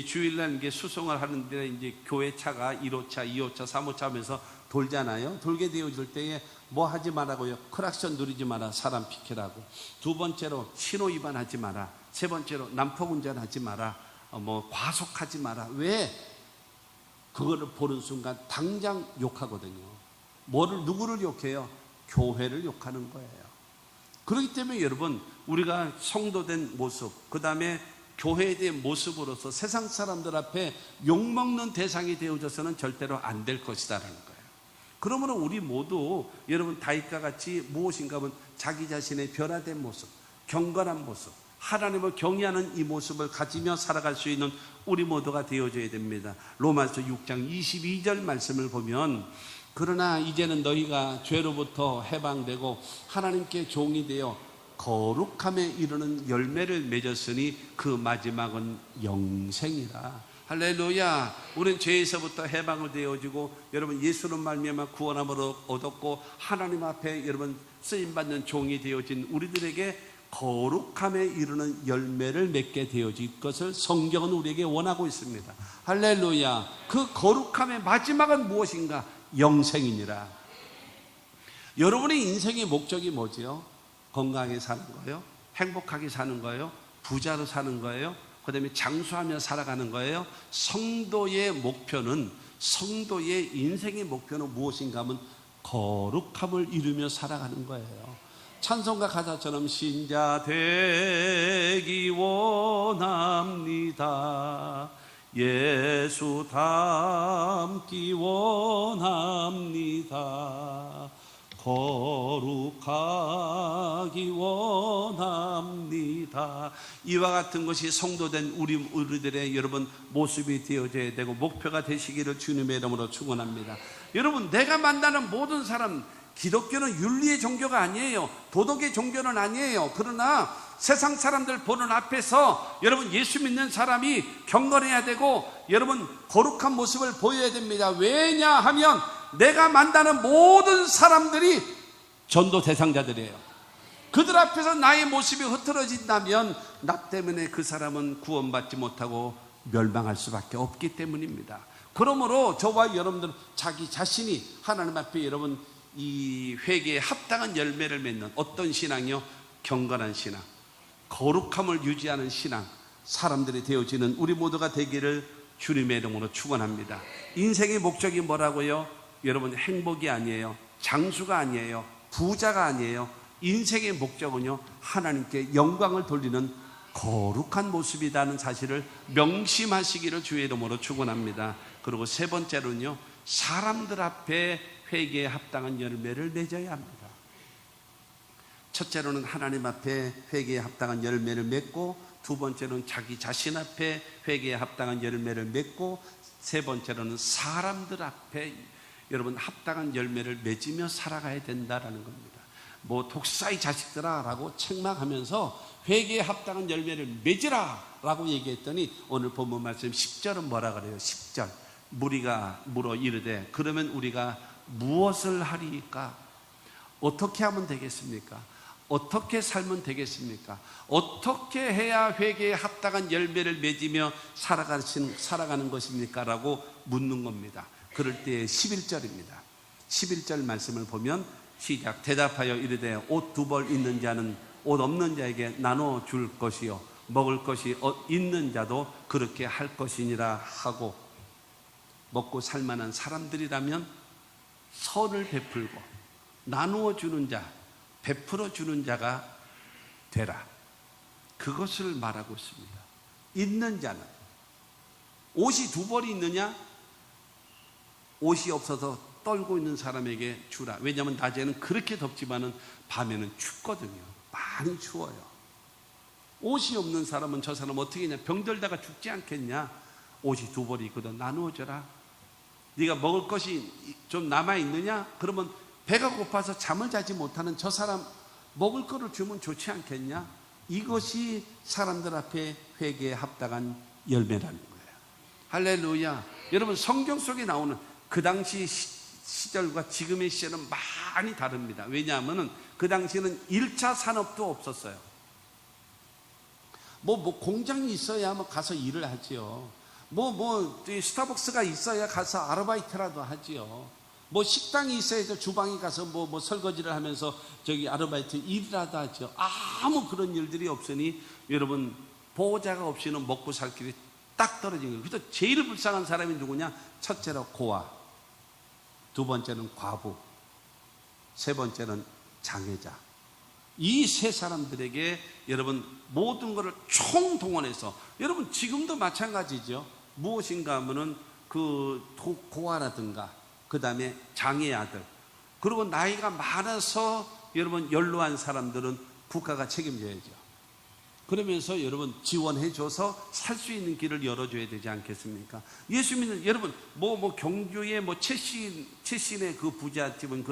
주일날 이게 수송을 하는데 이제 교회 차가 1호차, 2호차, 3호차 하면서 돌잖아요. 돌게 되어질 때에 뭐 하지 말라고요? 크락션 누리지 마라. 사람 피케라고. 두 번째로 신호 위반하지 마라. 세 번째로 난폭 운전하지 마라. 뭐 과속하지 마라. 왜? 그거를 보는 순간 당장 욕하거든요. 누구를 욕해요? 교회를 욕하는 거예요. 그렇기 때문에 여러분 우리가 성도된 모습, 그 다음에 교회에 대한 모습으로서 세상 사람들 앞에 욕먹는 대상이 되어져서는 절대로 안 될 것이다라는 거예요. 그러므로 우리 모두 여러분 다윗과 같이 무엇인가 하면 자기 자신의 변화된 모습, 경건한 모습, 하나님을 경외하는 이 모습을 가지며 살아갈 수 있는 우리 모두가 되어져야 됩니다. 로마서 6장 22절 말씀을 보면 그러나 이제는 너희가 죄로부터 해방되고 하나님께 종이 되어 거룩함에 이르는 열매를 맺었으니 그 마지막은 영생이라. 할렐루야. 우리는 죄에서부터 해방을 되어지고 여러분 예수로 말미암아 구원함을 얻었고 하나님 앞에 여러분 쓰임받는 종이 되어진 우리들에게 거룩함에 이르는 열매를 맺게 되어질 것을 성경은 우리에게 원하고 있습니다. 할렐루야. 그 거룩함의 마지막은 무엇인가? 영생이니라. 여러분의 인생의 목적이 뭐지요? 건강하게 사는 거예요? 행복하게 사는 거예요? 부자로 사는 거예요? 그 다음에 장수하며 살아가는 거예요? 성도의 목표는, 성도의 인생의 목표는 무엇인가 하면 거룩함을 이루며 살아가는 거예요. 찬송가 가사처럼 신자 되기 원합니다. 예수 닮기 원합니다. 거룩하기 원합니다. 이와 같은 것이 성도된 우리들의 여러분 모습이 되어져야 되고 목표가 되시기를 주님의 이름으로 축원합니다. 여러분 내가 만나는 모든 사람, 기독교는 윤리의 종교가 아니에요. 도덕의 종교는 아니에요. 그러나 세상 사람들 보는 앞에서 여러분 예수 믿는 사람이 경건해야 되고 여러분 거룩한 모습을 보여야 됩니다. 왜냐하면 내가 만나는 모든 사람들이 전도 대상자들이에요. 그들 앞에서 나의 모습이 흐트러진다면 나 때문에 그 사람은 구원받지 못하고 멸망할 수밖에 없기 때문입니다. 그러므로 저와 여러분들은 자기 자신이 하나님 앞에 여러분 이 회개에 합당한 열매를 맺는 어떤 신앙이요? 경건한 신앙, 거룩함을 유지하는 신앙, 사람들이 되어지는 우리 모두가 되기를 주님의 이름으로 축원합니다. 인생의 목적이 뭐라고요? 여러분 행복이 아니에요. 장수가 아니에요. 부자가 아니에요. 인생의 목적은요 하나님께 영광을 돌리는 거룩한 모습이라는 사실을 명심하시기를 주의 이름으로 축원합니다. 그리고 세 번째로는요 사람들 앞에 회개에 합당한 열매를 맺어야 합니다. 첫째로는 하나님 앞에 회개에 합당한 열매를 맺고, 두 번째로는 자기 자신 앞에 회개에 합당한 열매를 맺고, 세 번째로는 사람들 앞에 여러분 합당한 열매를 맺으며 살아가야 된다라는 겁니다. 뭐 독사의 자식들아 라고 책망하면서 회개에 합당한 열매를 맺으라 라고 얘기했더니 오늘 본문 말씀 10절은 뭐라 그래요? 10절 무리가 물어 이르되 그러면 우리가 무엇을 하리까? 어떻게 하면 되겠습니까? 어떻게 살면 되겠습니까? 어떻게 해야 회개에 합당한 열매를 맺으며 살아가는 것입니까? 라고 묻는 겁니다. 그럴 때 11절입니다. 11절 말씀을 보면 시작. 대답하여 이르되 옷 두 벌 있는 자는 옷 없는 자에게 나눠 줄 것이요 먹을 것이 있는 자도 그렇게 할 것이니라 하고, 먹고 살만한 사람들이라면 선을 베풀고 나누어 주는 자, 베풀어 주는 자가 되라. 그것을 말하고 있습니다. 있는 자는, 옷이 두 벌이 있느냐? 옷이 없어서 떨고 있는 사람에게 주라. 왜냐하면 낮에는 그렇게 덥지만은 밤에는 춥거든요. 많이 추워요. 옷이 없는 사람은 저 사람 어떻게 했냐? 병들다가 죽지 않겠냐? 옷이 2벌이 있거든. 나누어줘라. 네가 먹을 것이 좀 남아있느냐? 그러면 배가 고파서 잠을 자지 못하는 저 사람 먹을 거를 주면 좋지 않겠냐? 이것이 사람들 앞에 회개에 합당한 열매라는 거예요. 할렐루야. 여러분, 성경 속에 나오는 그 당시 시절과 지금의 시절은 많이 다릅니다. 왜냐하면 그 당시에는 1차 산업도 없었어요. 뭐 공장이 있어야 가서 일을 하지요. 스타벅스가 있어야 가서 아르바이트라도 하지요. 식당이 있어야 주방에 가서 설거지를 하면서 아르바이트 일이라도 하죠. 아무 그런 일들이 없으니 여러분, 보호자가 없이는 먹고 살 길이 딱 떨어진 거예요. 그래서 제일 불쌍한 사람이 누구냐? 첫째로 고아, 2번째는 과부, 3번째는 장애자. 이 3사람들에게 여러분 모든 것을 총동원해서, 여러분 지금도 마찬가지죠. 무엇인가 하면은 그 고아라든가 그 다음에 장애 아들, 그리고 나이가 많아서 여러분 연로한 사람들은 국가가 책임져야죠. 그러면서 여러분 지원해줘서 살 수 있는 길을 열어줘야 되지 않겠습니까? 예수 믿는 여러분, 경주의 최신의 그 부잣집은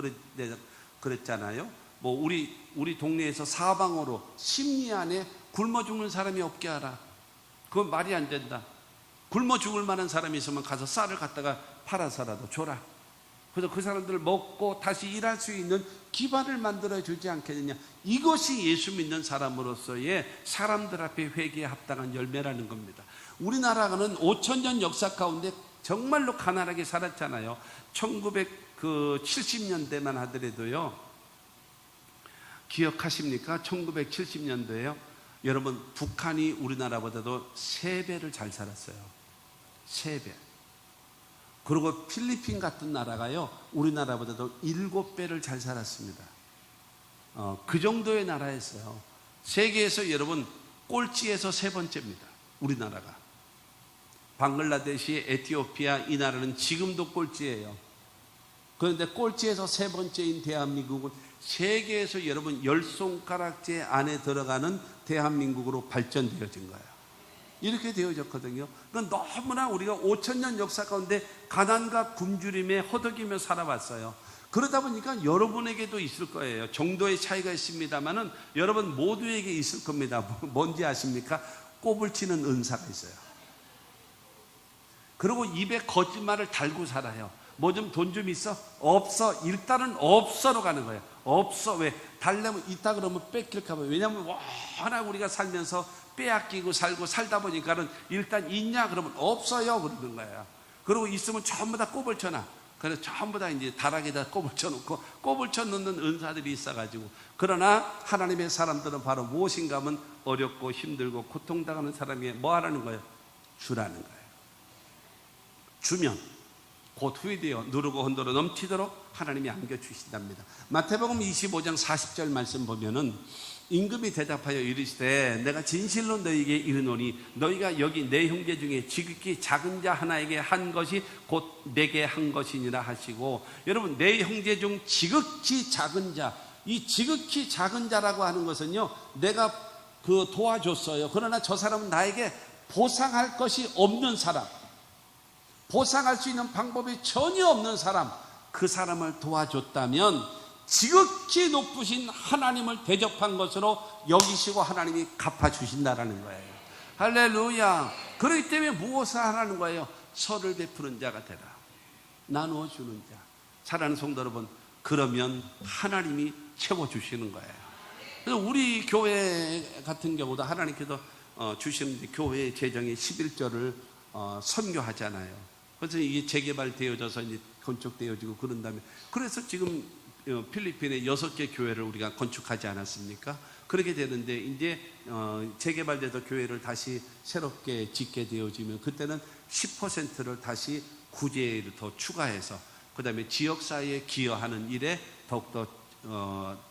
그랬잖아요. 우리 동네에서 사방으로 심리 안에 굶어 죽는 사람이 없게 하라. 그건 말이 안 된다. 굶어 죽을 만한 사람이 있으면 가서 쌀을 갖다가 팔아서라도 줘라. 그래서 그 사람들을 먹고 다시 일할 수 있는 기반을 만들어 주지 않겠느냐. 이것이 예수 믿는 사람으로서의 사람들 앞에 회개에 합당한 열매라는 겁니다. 우리나라는 5,000년 역사 가운데 정말로 가난하게 살았잖아요. 1970년대만 하더라도요, 기억하십니까? 1970년도에요 여러분, 북한이 우리나라보다도 3배를 잘 살았어요. 3배. 그리고 필리핀 같은 나라가요, 우리나라보다도 7배를 잘 살았습니다. 그 정도의 나라였어요. 세계에서 여러분 꼴찌에서 3번째입니다. 우리나라가. 방글라데시, 에티오피아, 이 나라는 지금도 꼴찌예요. 그런데 꼴찌에서 3번째인 대한민국은 세계에서 여러분 10손가락째 안에 들어가는 대한민국으로 발전되어진 거예요. 이렇게 되어졌거든요. 그러니까 너무나 우리가 5,000년 역사 가운데 가난과 굶주림에 허덕이며 살아왔어요. 그러다 보니까 여러분에게도 있을 거예요. 정도의 차이가 있습니다만은 여러분 모두에게 있을 겁니다. 뭔지 아십니까? 꼽을 치는 은사가 있어요. 그리고 입에 거짓말을 달고 살아요. 돈 좀 있어? 없어. 일단은 없어로 가는 거예요. 없어. 왜? 달래면 있다 그러면 뺏길까 봐요. 왜냐하면 워낙 우리가 살면서 빼앗기고 살다 보니까는 일단 있냐 그러면 없어요 그러는 거예요. 그리고 있으면 전부 다 꼽을 쳐놔. 그래서 전부 다 이제 다락에다 꼽을 쳐놓고 꼽을 쳐놓는 은사들이 있어가지고, 그러나 하나님의 사람들은 바로 무엇인가 하면 어렵고 힘들고 고통당하는 사람이 뭐 하라는 거예요? 주라는 거예요. 주면 곧 후회되어 누르고 흔들어 넘치도록 하나님이 안겨주신답니다. 마태복음 25장 40절 말씀 보면은 임금이 대답하여 이르시되 내가 진실로 너희에게 이르노니 너희가 여기 내 형제 중에 지극히 작은 자 하나에게 한 것이 곧 내게 한 것이니라 하시고, 여러분 내 형제 중 지극히 작은 자, 이 지극히 작은 자라고 하는 것은요, 내가 도와줬어요. 그러나 저 사람은 나에게 보상할 것이 없는 사람, 보상할 수 있는 방법이 전혀 없는 사람, 그 사람을 도와줬다면 지극히 높으신 하나님을 대접한 것으로 여기시고 하나님이 갚아주신다라는 거예요. 할렐루야. 그렇기 때문에 무엇을 하라는 거예요? 선을 베푸는 자가 되라. 나누어 주는 자. 사랑하는 성도 여러분, 그러면 하나님이 채워주시는 거예요. 그래서 우리 교회 같은 경우도 하나님께서 주시는 교회의 재정의 11조를 선교하잖아요. 그래서 이게 재개발되어져서 이제 건축되어지고 그런 다음에, 그래서 지금 필리핀에 6개 교회를 우리가 건축하지 않았습니까? 그렇게 되는데 이제 재개발돼서 교회를 다시 새롭게 짓게 되어지면 그때는 10%를 다시 구제를 더 추가해서 그 다음에 지역사회에 기여하는 일에 더욱더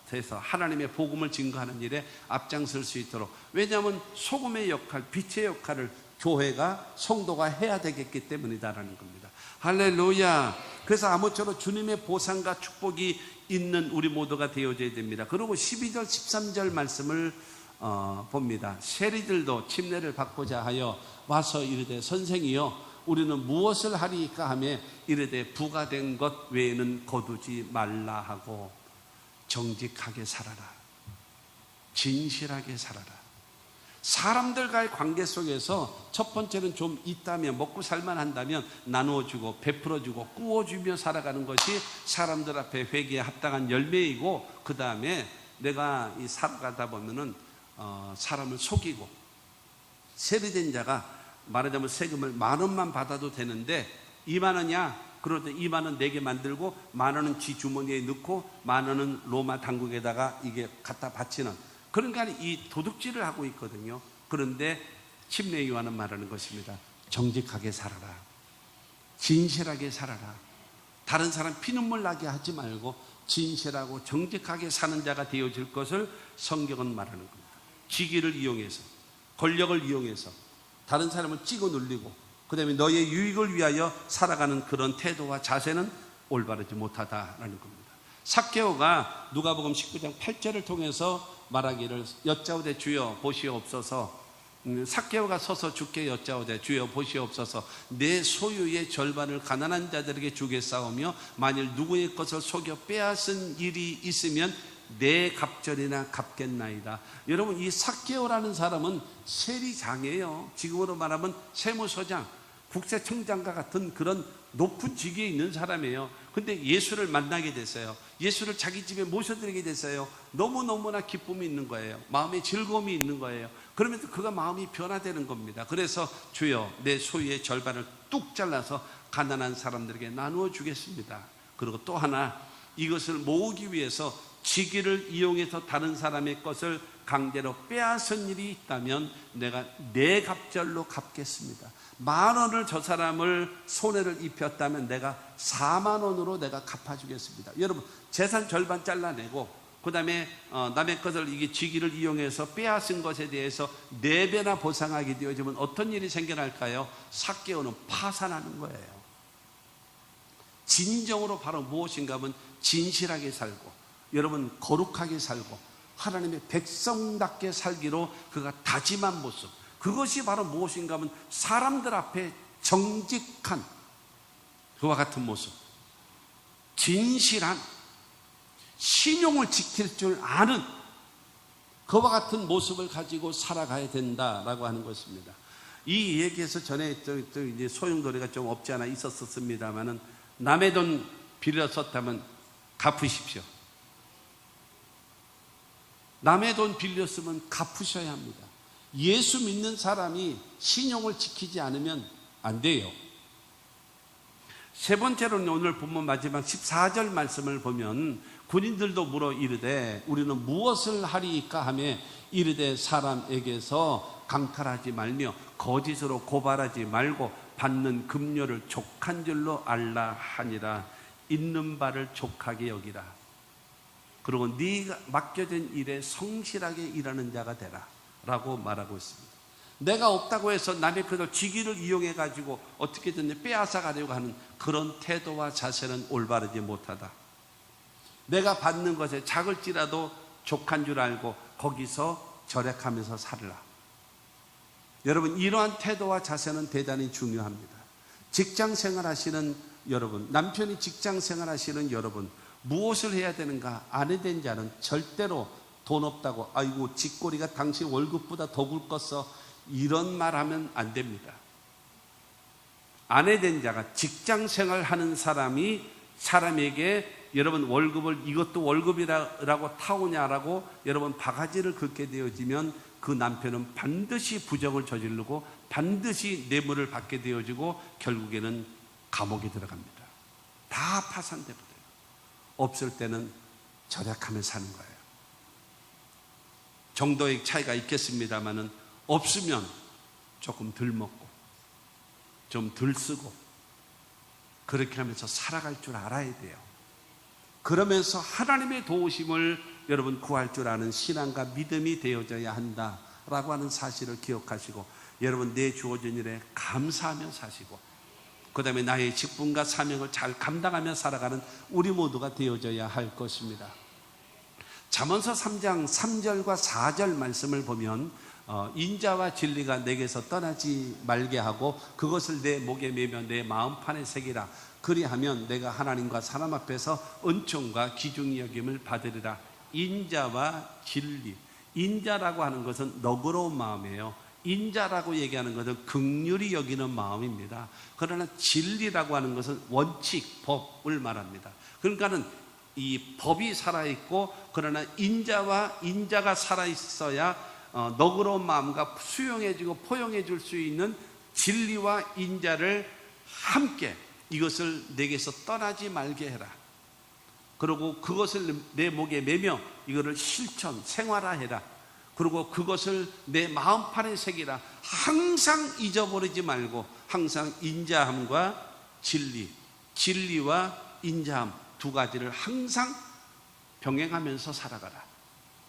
돼서 하나님의 복음을 증거하는 일에 앞장설 수 있도록, 왜냐하면 소금의 역할, 빛의 역할을 교회가, 성도가 해야 되겠기 때문이다라는 겁니다. 할렐루야. 그래서 아무쪼록 주님의 보상과 축복이 있는 우리 모두가 되어져야 됩니다. 그리고 12절 13절 말씀을 봅니다. 세리들도 침례를 받고자 하여 와서 이르되 선생이여 우리는 무엇을 하리까 하며 이르되 부과된 것 외에는 거두지 말라 하고 정직하게 살아라. 진실하게 살아라. 사람들과의 관계 속에서 첫 번째는 좀 있다면, 먹고 살만 한다면 나누어주고 베풀어주고 꾸어주며 살아가는 것이 사람들 앞에 회개에 합당한 열매이고, 그 다음에 내가 이 살아가다 보면은 사람을 속이고, 세리된 자가 말하자면 세금을 10,000원만 받아도 되는데 20,000원이야. 그럴 때 20,000원 내게 만들고 10,000원은 지 주머니에 넣고 10,000원은 로마 당국에다가 이게 갖다 바치는, 그러니까 이 도둑질을 하고 있거든요. 그런데 침례 요한은 말하는 것입니다. 정직하게 살아라. 진실하게 살아라. 다른 사람 피눈물 나게 하지 말고 진실하고 정직하게 사는 자가 되어질 것을 성경은 말하는 겁니다. 직위를 이용해서, 권력을 이용해서 다른 사람을 찍어 눌리고 그 다음에 너의 유익을 위하여 살아가는 그런 태도와 자세는 올바르지 못하다라는 겁니다. 삭개오가 누가복음 19장 8절을 통해서 말하기를 여짜오되 주여 보시옵소서. 삭개오가 서서 주께 여짜오되 주여 보시옵소서. 내 소유의 절반을 가난한 자들에게 주겠사오며 만일 누구의 것을 속여 빼앗은 일이 있으면 내 갑절이나 갚겠나이다. 여러분, 이 삭개오라는 사람은 세리장이에요. 지금으로 말하면 세무서장, 국세청장과 같은 그런 높은 직위에 있는 사람이에요. 근데 예수를 만나게 됐어요. 예수를 자기 집에 모셔드리게 됐어요. 너무너무나 기쁨이 있는 거예요. 마음에 즐거움이 있는 거예요. 그러면서 그가 마음이 변화되는 겁니다. 그래서 주여 내 소유의 절반을 뚝 잘라서 가난한 사람들에게 나누어 주겠습니다. 그리고 또 하나, 이것을 모으기 위해서 직위를 이용해서 다른 사람의 것을 강제로 빼앗은 일이 있다면 내가 내 갑절로 갚겠습니다. 10,000원을 저 사람을 손해를 입혔다면 내가 40,000원으로 내가 갚아주겠습니다. 여러분, 재산 절반 잘라내고 그 다음에 남의 것을 이게 직위를 이용해서 빼앗은 것에 대해서 4배나 보상하게 되어지면 어떤 일이 생겨날까요? 삭개오는 파산하는 거예요. 진정으로 바로 무엇인가 하면 진실하게 살고, 여러분 거룩하게 살고 하나님의 백성답게 살기로 그가 다짐한 모습, 그것이 바로 무엇인가 하면 사람들 앞에 정직한 그와 같은 모습, 진실한 신용을 지킬 줄 아는 그와 같은 모습을 가지고 살아가야 된다라고 하는 것입니다. 이 얘기에서 전에 이제 소용돌이가 좀 없지 않아 있었습니다만은, 남의 돈 빌려 썼다면 갚으십시오. 남의 돈 빌렸으면 갚으셔야 합니다. 예수 믿는 사람이 신용을 지키지 않으면 안 돼요. 세 번째로는 오늘 본문 마지막 14절 말씀을 보면 군인들도 물어 이르되 우리는 무엇을 하리이까 하며 이르되 사람에게서 강탈하지 말며 거짓으로 고발하지 말고 받는 급료를 족한 줄로 알라 하니라. 있는 바를 족하게 여기라. 그리고 네가 맡겨진 일에 성실하게 일하는 자가 되라 라고 말하고 있습니다. 내가 없다고 해서 남의 그들 직위를 이용해 가지고 어떻게든 빼앗아 가려고 하는 그런 태도와 자세는 올바르지 못하다. 내가 받는 것에 작을지라도 족한 줄 알고 거기서 절약하면서 살라. 여러분, 이러한 태도와 자세는 대단히 중요합니다. 직장 생활하시는 여러분, 남편이 직장 생활하시는 여러분, 무엇을 해야 되는가? 아내 된 자는 절대로 돈 없다고 아이고 쥐꼬리가 당신 월급보다 더 굵었어, 이런 말 하면 안 됩니다. 아내 된 자가 직장 생활하는 사람에게 여러분 월급을 이것도 월급이라고 타오냐라고 여러분 바가지를 긁게 되어지면 그 남편은 반드시 부정을 저지르고 반드시 뇌물을 받게 되어지고 결국에는 감옥에 들어갑니다. 다 파산되거든요. 없을 때는 절약하며 사는 거예요. 정도의 차이가 있겠습니다만은 없으면 조금 덜 먹고 좀 덜 쓰고 그렇게 하면서 살아갈 줄 알아야 돼요. 그러면서 하나님의 도우심을 여러분 구할 줄 아는 신앙과 믿음이 되어져야 한다라고 하는 사실을 기억하시고, 여러분 내 주어진 일에 감사하며 사시고, 그 다음에 나의 직분과 사명을 잘 감당하며 살아가는 우리 모두가 되어져야 할 것입니다. 잠언서 3장 3절과 4절 말씀을 보면 인자와 진리가 내게서 떠나지 말게 하고 그것을 내 목에 매며 내 마음판에 새기라. 그리하면 내가 하나님과 사람 앞에서 은총과 귀중히 여김을 받으리라. 인자와 진리. 인자라고 하는 것은 너그러운 마음이에요. 인자라고 얘기하는 것은 긍휼히 여기는 마음입니다. 그러나 진리라고 하는 것은 원칙, 법을 말합니다. 그러니까는 이 법이 살아있고, 그러나 인자가 살아있어야 너그러운 마음과 수용해주고 포용해줄 수 있는 진리와 인자를 함께, 이것을 내게서 떠나지 말게 해라. 그리고 그것을 내 목에 매며 이거를 실천, 생활화해라. 그리고 그것을 내 마음판에 새기라. 항상 잊어버리지 말고 항상 인자함과 진리와 인자함 두 가지를 항상 병행하면서 살아가라.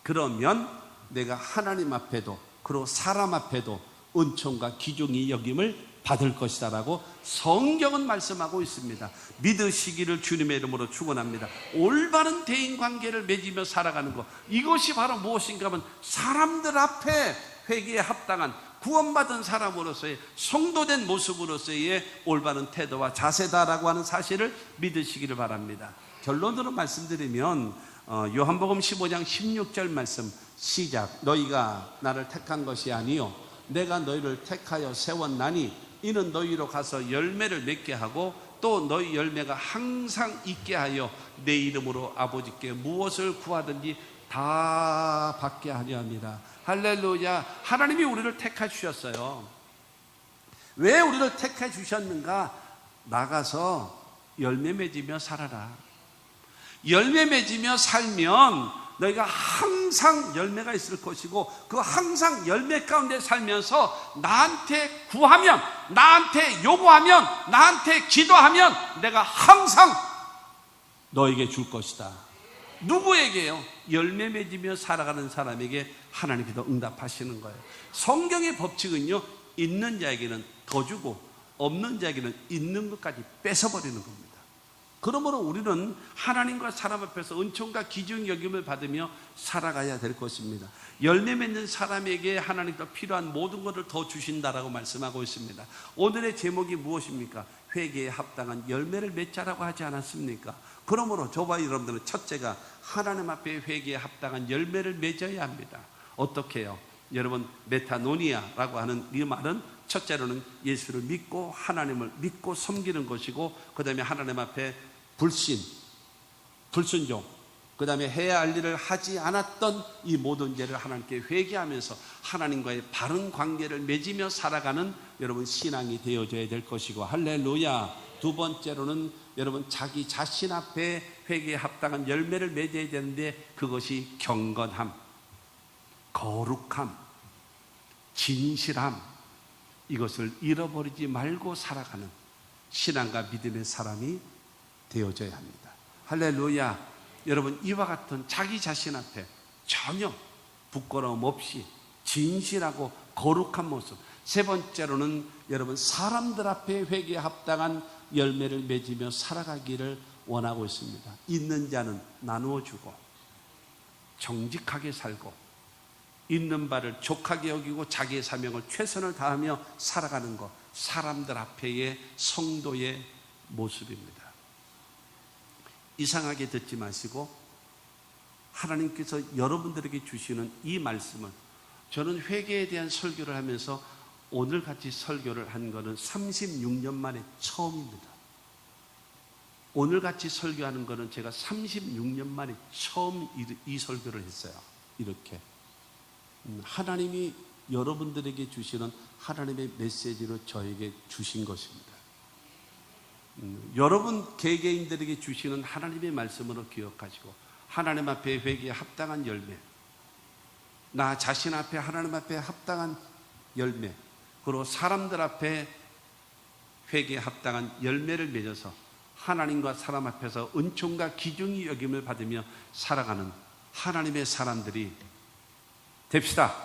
그러면 내가 하나님 앞에도 그리고 사람 앞에도 은총과 귀중히 여김을 받을 것이다 라고 성경은 말씀하고 있습니다. 믿으시기를 주님의 이름으로 축원합니다. 올바른 대인관계를 맺으며 살아가는 것, 이것이 바로 무엇인가 하면 사람들 앞에 회개에 합당한 구원받은 사람으로서의 성도된 모습으로서의 올바른 태도와 자세다라고 하는 사실을 믿으시기를 바랍니다. 결론으로 말씀드리면 요한복음 15장 16절 말씀 시작. 너희가 나를 택한 것이 아니요 내가 너희를 택하여 세웠나니 이는 너희로 가서 열매를 맺게 하고 또 너희 열매가 항상 있게 하여 내 이름으로 아버지께 무엇을 구하든지 다 받게 하려 합니다. 할렐루야. 하나님이 우리를 택해 주셨어요. 왜 우리를 택해 주셨는가? 나가서 열매 맺으며 살아라. 열매 맺으며 살면 너희가 항상 열매가 있을 것이고, 그 항상 열매 가운데 살면서 나한테 구하면, 나한테 요구하면, 나한테 기도하면 내가 항상 너에게 줄 것이다. 누구에게요? 열매 맺으며 살아가는 사람에게 하나님께서 응답하시는 거예요. 성경의 법칙은요, 있는 자에게는 더 주고 없는 자에게는 있는 것까지 뺏어버리는 겁니다. 그러므로 우리는 하나님과 사람 앞에서 은총과 귀중히 여김을 받으며 살아가야 될 것입니다. 열매 맺는 사람에게 하나님께서 필요한 모든 것을 더 주신다라고 말씀하고 있습니다. 오늘의 제목이 무엇입니까? 회개에 합당한 열매를 맺자라고 하지 않았습니까? 그러므로 저와 여러분들은 첫째가 하나님 앞에 회개에 합당한 열매를 맺어야 합니다. 어떻게 해요? 여러분, 메타노니아라고 하는 이 말은 첫째로는 예수를 믿고 하나님을 믿고 섬기는 것이고, 그 다음에 하나님 앞에 불순종, 그 다음에 해야 할 일을 하지 않았던 이 모든 죄를 하나님께 회개하면서 하나님과의 바른 관계를 맺으며 살아가는 여러분 신앙이 되어져야 될 것이고, 할렐루야. 두 번째로는 여러분 자기 자신 앞에 회개에 합당한 열매를 맺어야 되는데, 그것이 경건함, 거룩함, 진실함, 이것을 잃어버리지 말고 살아가는 신앙과 믿음의 사람이 되어져야 합니다. 할렐루야. 여러분, 이와 같은 자기 자신 앞에 전혀 부끄러움 없이 진실하고 거룩한 모습. 세 번째로는 여러분, 사람들 앞에 회개에 합당한 열매를 맺으며 살아가기를 원하고 있습니다. 있는 자는 나누어 주고 정직하게 살고 있는 바를 족하게 여기고 자기의 사명을 최선을 다하며 살아가는 것, 사람들 앞에의 성도의 모습입니다. 이상하게 듣지 마시고 하나님께서 여러분들에게 주시는 이 말씀을, 저는 회개에 대한 설교를 하면서 오늘같이 설교를 한 것은 36년 만에 처음입니다. 오늘같이 설교하는 것은 제가 36년 만에 처음 이 설교를 했어요. 이렇게 하나님이 여러분들에게 주시는 하나님의 메시지로 저에게 주신 것입니다. 여러분 개개인들에게 주시는 하나님의 말씀으로 기억하시고, 하나님 앞에 회개에 합당한 열매, 나 자신 앞에 하나님 앞에 합당한 열매, 그리고 사람들 앞에 회개에 합당한 열매를 맺어서 하나님과 사람 앞에서 은총과 귀중히 여김을 받으며 살아가는 하나님의 사람들이 됩시다.